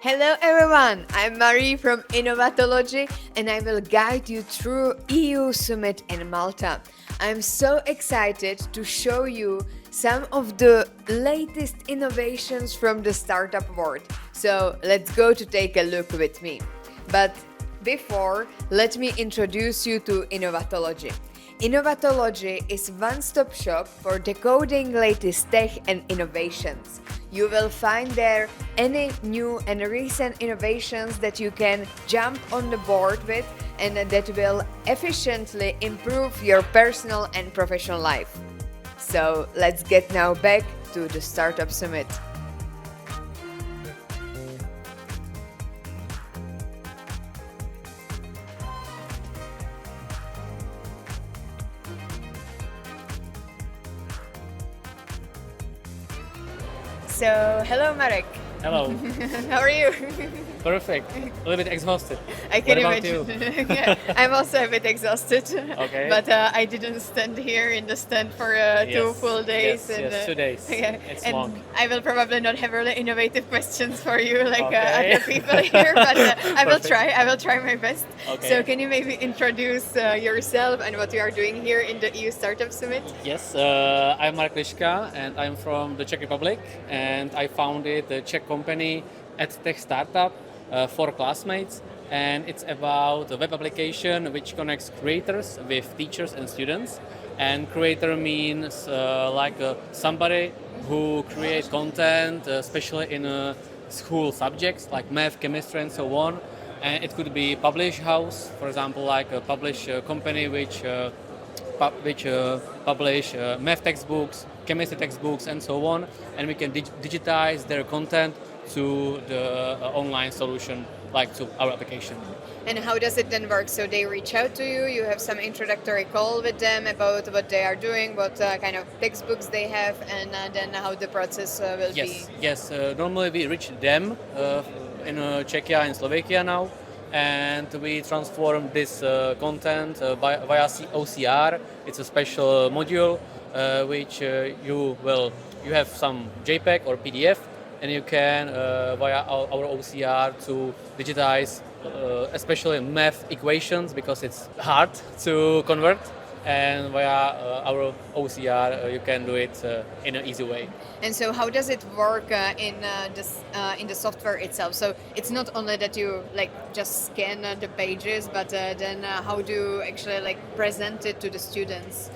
Hello everyone, I'm Marie from Innovatology and I will guide you through EU Summit in Malta. I'm so excited to show you some of the latest innovations from the startup world. So let's go to take a look with me. But before, let me introduce you to Innovatology. Innovatology is one-stop shop for decoding latest tech and innovations. You will find there any new and recent innovations that you can jump on the board with and that will efficiently improve your personal and professional life. So let's get now back to the Startup Summit. So, hello Marek. Hello. How are you? Perfect. A little bit exhausted. I can What about imagine. Yeah, I'm also a bit exhausted. Okay. But I didn't stand here in the stand for 2 full days. Yes, 2 days. Yeah, It's and long. I will probably not have really innovative questions for you like Okay. other people here, but I will Perfect. try. I will try my best. Okay. So can you maybe introduce yourself and what you are doing here in the EU Startup Summit? Yes, I'm Marek and I'm from the Czech Republic, and I founded the Czech company EdTech startup ForClassmates, and it's about a web application which connects creators with teachers and students. And creator means somebody who creates content, especially in school subjects like math, chemistry, and so on. And it could be publish house, for example, like a publish company which publish math textbooks, chemistry textbooks, and so on, and we can digitize their content to the online solution, like to our application. And how does it then work? So they reach out to you, you have some introductory call with them about what they are doing, what kind of textbooks they have, and then how the process will be. Yes. Normally we reach them in Czechia and Slovakia now, and we transform this content via OCR. It's a special module which you have some JPEG or PDF, and you can via our OCR to digitize especially math equations because it's hard to convert, and via our OCR you can do it in an easy way. And so, how does it work in the software itself? So it's not only that you like just scan the pages, but then how do you actually like present it to the students?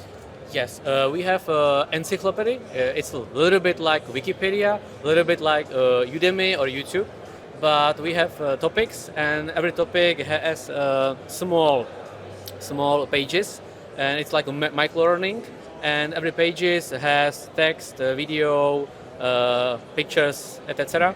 Yes, we have encyclopedia. It's a little bit like Wikipedia, a little bit like Udemy or YouTube, but we have topics, and every topic has small pages, and it's like a micro-learning, and every pages has text, video, pictures, etc.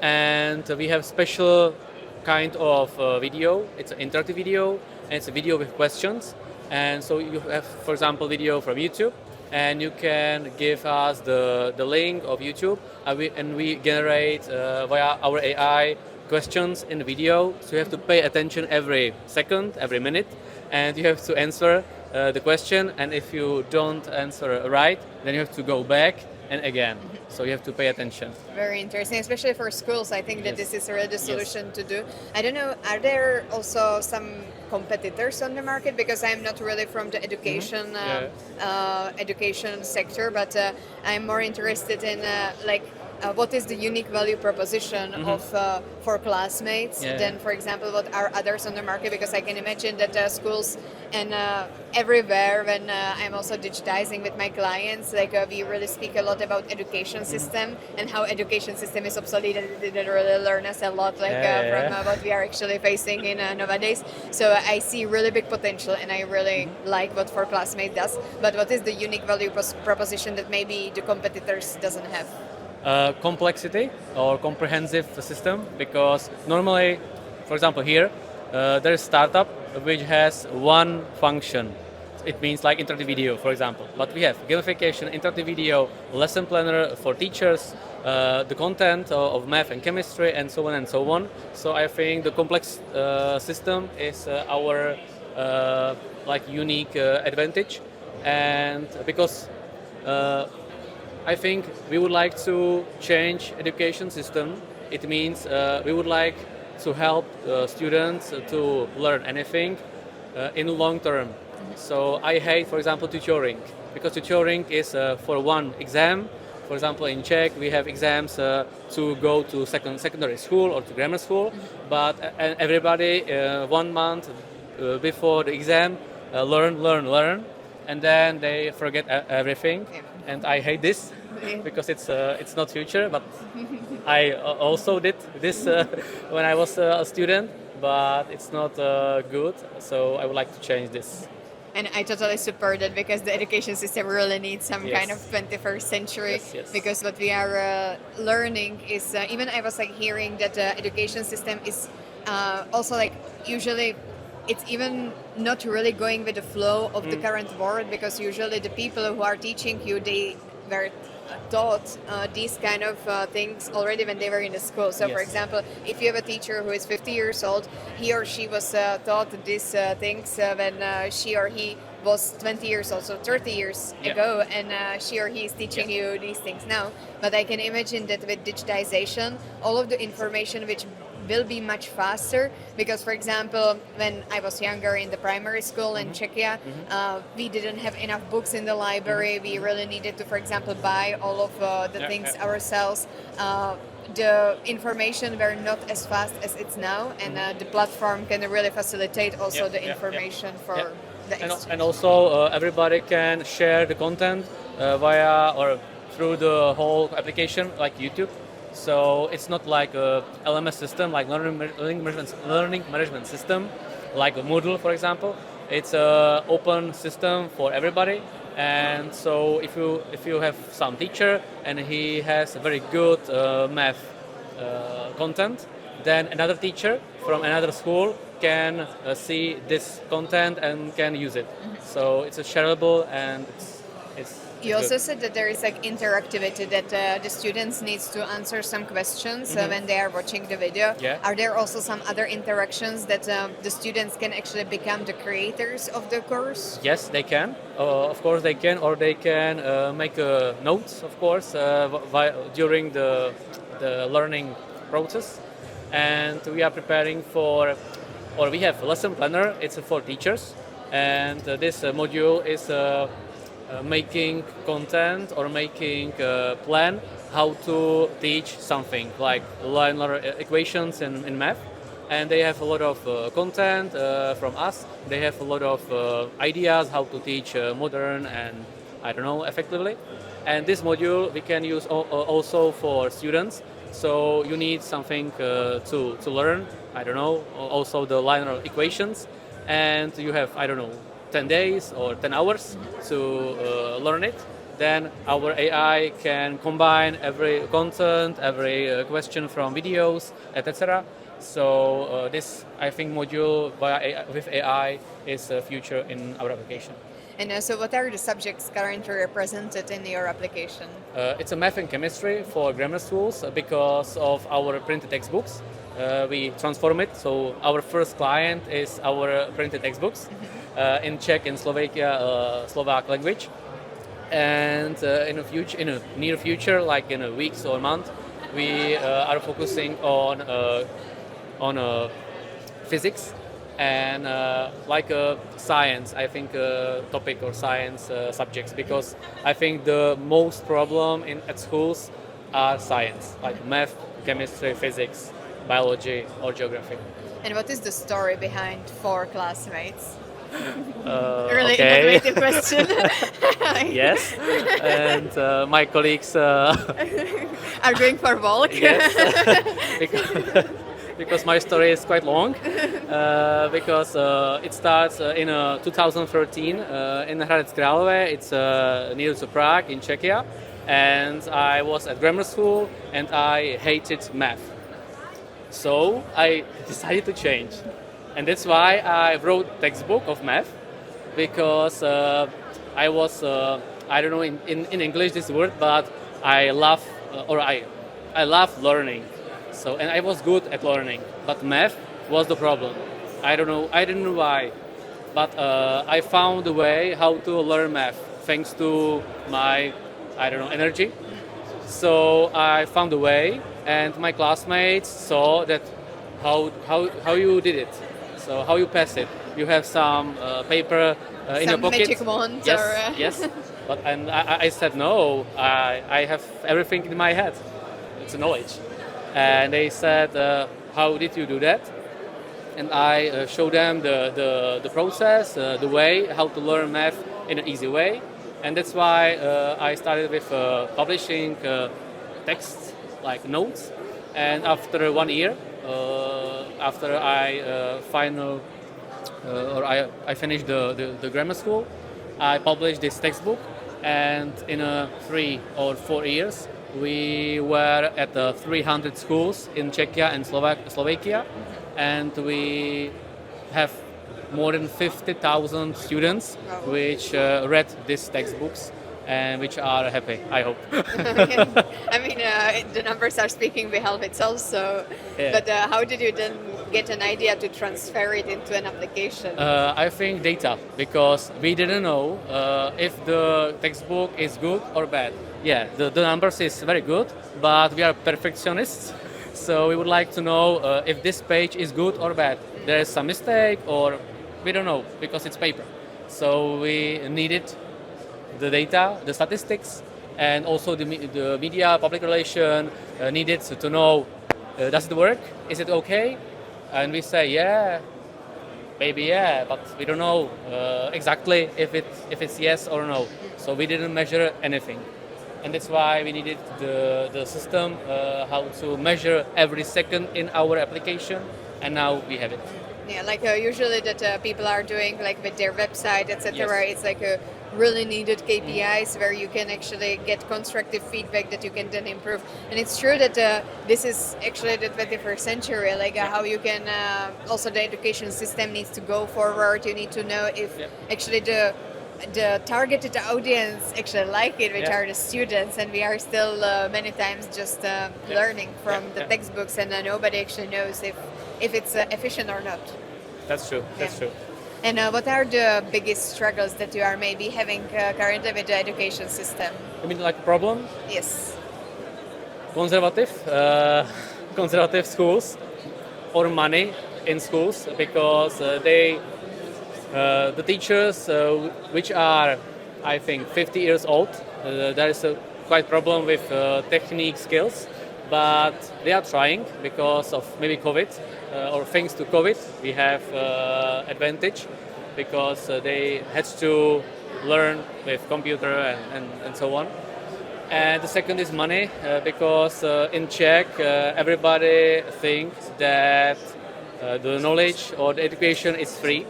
And we have special kind of video. It's an interactive video, and it's a video with questions. And so you have, for example, video from YouTube, and you can give us the link of YouTube, and we generate via our AI questions in the video. So you have to pay attention every second, every minute, and you have to answer the question. And if you don't answer right, then you have to go back and again. So you have to pay attention. Very interesting, especially for schools. I think that Yes. this is really the solution to do. I don't know, are there also some competitors on the market? Because I'm not really from the education education sector, but I'm more interested in what is the unique value proposition of ForClassmates than, for example, what are others on the market? Because I can imagine that schools and everywhere, when I'm also digitizing with my clients, we really speak a lot about education system and how education system is obsolete, and it didn't really learn us a lot from what we are actually facing in nowadays. So I see really big potential, and I really like what ForClassmates does. But what is the unique value proposition that maybe the competitors doesn't have? Complexity or comprehensive system, because normally, for example, here there is startup which has one function. It means like interactive video, for example. But we have gamification, interactive video, lesson planner for teachers, the content of math and chemistry, and so on and so on. So I think the complex system is our unique advantage, and because I think we would like to change education system It means we would like to help students to learn anything in long term. So I hate, for example, tutoring, because tutoring is for one exam. For example, in Czech, we have exams to go to secondary school or to grammar school, but everybody 1 month before the exam learn, and then they forget everything. Yeah. And I hate this Yeah. because it's not future. But I also did this when I was a student, but it's not good. So I would like to change this. And I totally support that, because the education system really needs some kind of Yes. 21st century. Yes. Because what we are learning is, even I was like hearing that the education system is also like usually it's even not really going with the flow of the current world, because usually the people who are teaching you, they were taught these kind of things already when they were in the school. So, for Yes. example, if you have a teacher who is 50 years old, he or she was taught these things when she or he was 20 years old, so 30 years Yeah. ago, and she or he is teaching Yes. you these things now. But I can imagine that with digitization, all of the information which will be much faster, because for example when I was younger in the primary school in Czechia, we didn't have enough books in the library. We really needed to, for example, buy all of the Yeah, things yeah. ourselves. The information were not as fast as it's now, and the platform can really facilitate also Yeah, the yeah, yeah. information for Yeah. the And exchange. also everybody can share the content via or through the whole application like YouTube. So it's not like a LMS system, like learning management system, like a Moodle, for example. It's a open system for everybody. And so if you have some teacher and he has a very good math content, then another teacher from another school can see this content and can use it. So it's a shareable, and it's You good. also said that there is like interactivity, that the students needs to answer some questions when they are watching the video. Yeah. Are there also some other interactions that the students can actually become the creators of the course? Yes, they can. Of course, they can, or they can make notes, of course, during the learning process. And we are preparing for, or we have a lesson planner. It's for teachers, and this module is making content or making plan how to teach something like linear equations in math. And they have a lot of content from us. They have a lot of ideas how to teach modern and I don't know effectively. And this module we can use also for students. So you need something to learn. I don't know. Also the linear equations, and you have I don't know 10 days or 10 hours to learn it. Then our AI can combine every content, every question from videos, etc. So this, I think, module with AI is the future in our application. And so what are the subjects currently represented in your application? It's a math and chemistry for grammar schools because of our printed textbooks. We transform it, so our first client is our printed textbooks in Czech and Slovakia, Slovak language. And in a near future, like in a weeks or month, we are focusing on physics and like science, I think, topic or science subjects, because I think the most problem at schools are science, like math, chemistry, physics, biology, or geography. And what is the story behind ForClassmates? Uh, Really okay. innovative question. Yes, and my colleagues Are going for walk? yes, because, because my story is quite long. Because it starts in 2013 in Hradec Králové. It's near to Prague in Czechia, and I was at grammar school and I hated math. So I decided to change, and that's why I wrote textbook of math, because I was I don't know in English this word, but I love I love learning. So and I was good at learning, but math was the problem. I didn't know why, but I found a way how to learn math thanks to my I don't know energy. So I found a way and my classmates saw that how you did it, so how you pass it. You have some paper in your Some pocket. magic wand Yes, or yes. But and I said no. I have everything in my head. It's knowledge, and they said, how did you do that? And I show them the process, the way how to learn math in an easy way, and that's why I started with publishing texts like notes. And after 1 year, after I I finished the grammar school, I published this textbook, and in 3 or 4 years, we were at 300 schools in Czechia and Slovakia, and we have more than 50,000 students Wow. which read these textbooks and which are happy, I hope. I mean, the numbers are speaking behalf itself. So, Yeah. but how did you then get an idea to transfer it into an application? I think data, because we didn't know if the textbook is good or bad. Yeah, the numbers is very good, but we are perfectionists, so we would like to know if this page is good or bad. There is some mistake, or we don't know because it's paper. So we needed the data, the statistics, and also the media, public relation needed to know, does it work? Is it okay? And we say, yeah, maybe yeah, but we don't know exactly if it's yes or no. So we didn't measure anything, and that's why we needed the system how to measure every second in our application, and now we have it. Yeah, like usually that people are doing like with their website, etc. Yes. It's like a really needed KPIs where you can actually get constructive feedback that you can then improve. And it's true that this is actually the 21st century, like how you can also the education system needs to go forward. You need to know if Yep. actually the targeted audience actually like it, which Yeah. are the students, and we are still many times just learning from Yeah, the yeah. textbooks, and nobody actually knows if it's efficient or not. That's true. That's Yeah. true. And what are the biggest struggles that you are maybe having currently with the education system? I mean, like problem, Yes. conservative, conservative schools, or money in schools, because the teachers which are, I think, 50 years old, there is a quite problem with technique skills, but they are trying because of maybe COVID, or thanks to COVID we have advantage, because they had to learn with computer and so on. And the second is money, because in Czech everybody thinks that the knowledge or the education is free,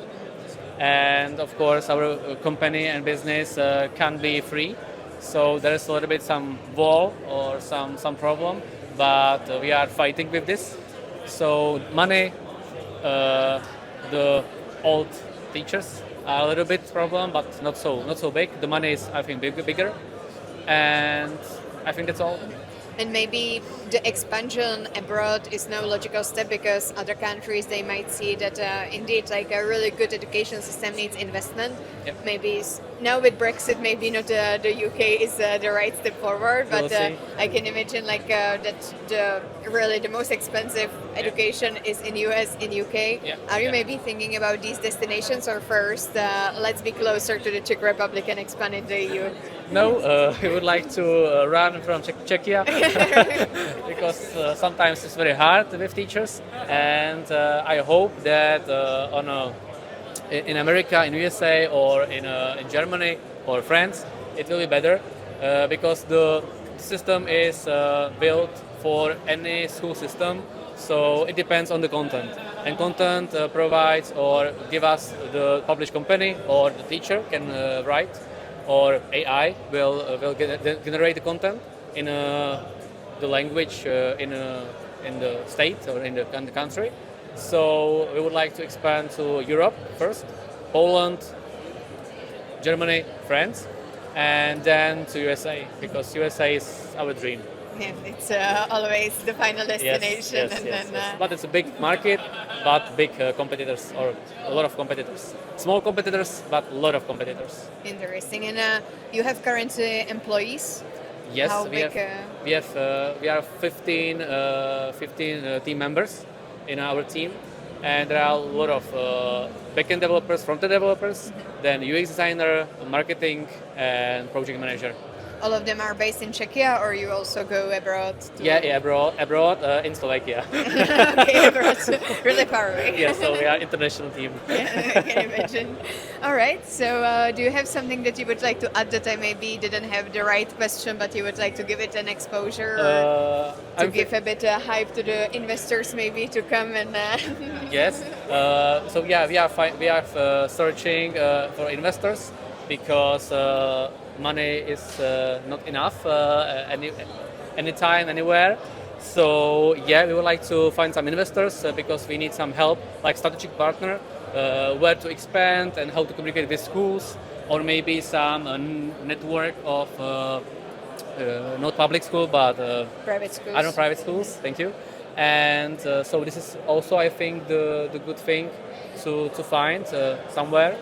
and of course our company and business can be free. So there is a little bit some wall or some problem, but we are fighting with this. So money, the old teachers are a little bit problem, but not so big. The money is, I think, bigger, and I think that's all. And maybe the expansion abroad is no logical step because other countries they might see that indeed like a really good education system needs investment. Yep. Maybe now with Brexit, maybe not the UK is the right step forward, but We'll see. I can imagine like that the most expensive education is in US, in UK. Yeah. Are you Yeah. maybe thinking about these destinations, or first let's be closer to the Czech Republic and expand in the EU? No, we would like to run from Czechia because sometimes it's very hard with teachers, and I hope that in America, in USA, or in Germany or France, it will be better, because the system is built for any school system. So it depends on the content, and content provides or give us the published company, or the teacher can write, or AI will generate the content in the language in the state or in the country. So we would like to expand to Europe first, Poland, Germany, France, and then to USA, because USA is our dream. Yeah, it's always the final destination, and then But it's a big market, but big competitors, or a lot of competitors. Small competitors, but a lot of competitors. interesting. And you have currently employees? Yes, How we big? have we are 15 team members in our team, and there are a lot of backend developers, front-end developers, then UX designer, marketing, and project manager. All of them are based in Czechia, or you also go abroad? To... Yeah, abroad in Slovakia. Okay, abroad, really far away. Yeah, so we are international team. Yeah, I can imagine. All right. So, do you have something that you would like to add that I maybe didn't have the right question, but you would like to give it an exposure, or to give a bit of hype to the investors, maybe to come and? Yes. So yeah, we are searching for investors because money is not enough anytime, anywhere. So yeah, we would like to find some investors because we need some help, like strategic partner, where to expand and how to communicate with schools, or maybe some network of not public school but Private schools. I don't know, private schools. Thank you. And so this is also, I think, the good thing to find somewhere.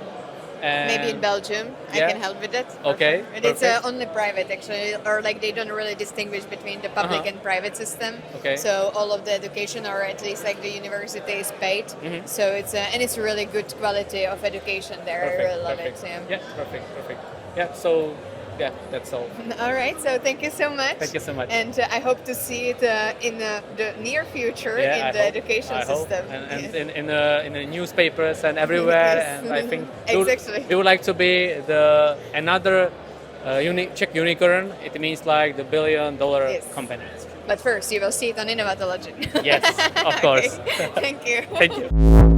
And Maybe in Belgium, yeah. I can help with it. Okay, And it's perfect. only private actually, or like they don't really distinguish between the public and private system. Okay. So all of the education, or at least like the university, is paid. So it's and it's really good quality of education there. Perfect, I really love perfect. it. Yeah, perfect. Yeah, so yeah, that's all. All right. So thank you so much. Thank you so much. And I hope to see it in the near future Yeah, in I the hope. education I hope. system. And Yes. in the newspapers and everywhere. Yes. And I think Exactly. we would like to be another Czech unicorn. It means like the $1 billion Yes. company. But first, you will see it on Innovatology. Yes, of course. Okay. Thank you. Thank you.